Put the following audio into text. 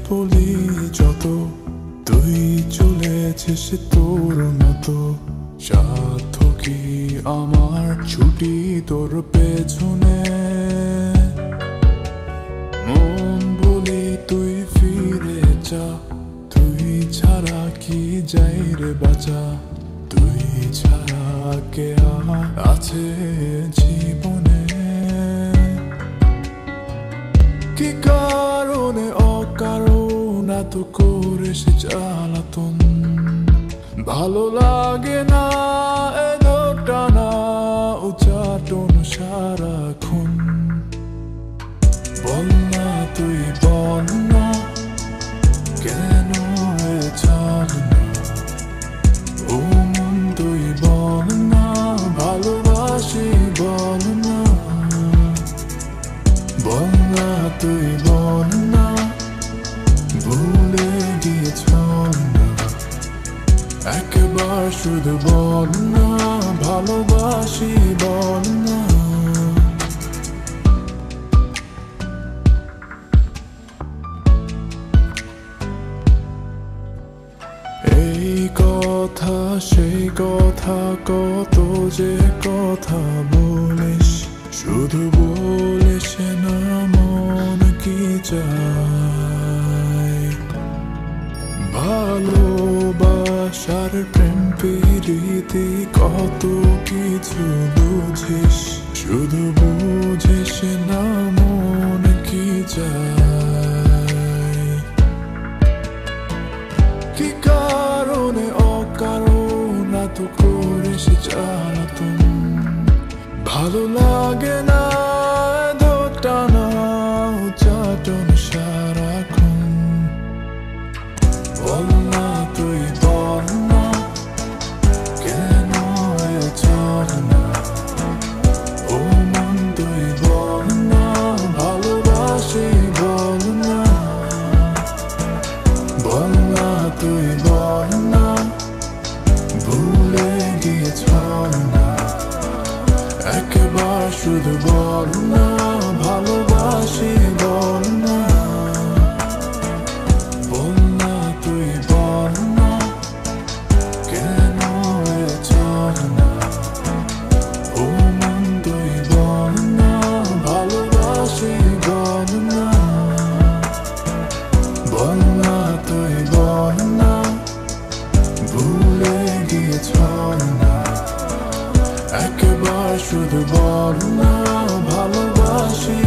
বলি যত, তুই চলেছিস তোর মতো। সাধ্য কি আমার ছুটি তোর পেছনে, মন বলি তুই ফিরে যা। তুই ছাড়া কি যাই রে বাঁচা, তুই ছাড়া কে আছে জীবনে। কি কারণে অকারণ এত করিস জ্বালাতন, ভালো লাগে না এলো টানা উচ্চাটন সারাক্ষণ। বল না তুই বল না কেন এ ছাড়না, ও মন তুই বল না ভালোবাসি বল না। বল না তুই বল না ভুলে গিয়েছ না, একবার শুধু বল না ভালোবাসি বল না। এই কথা সেই কথা কত যে কথা বলিস, শুধু বলিস না মন কি চায়। ভালোবাসার প্রেম প্রীতি কত কিছু বুঝিস, শুধু বুঝিস না মন কি চায়। কি কারণে অকারণ এত করিস জ্বালাতন, ভালো লাগে না টানা উচ্চাটন সারাক্ষণ। বল না তুই বল না কেন এ ছাড়না, ও মন তুই বল না ভালোবাসি বল না। বল না তুই বল না ভুলে গিয়েছ না, একবার শুধু বল না ভালোবাসি বল না। বল না তুই বল না কেন এ ছাড়না, ও মন তুই বল না ভালোবাসি বল না। বল না তুই বল না ভুলে গিয়েছ না, একবার শুধু বল না ভালোবাসি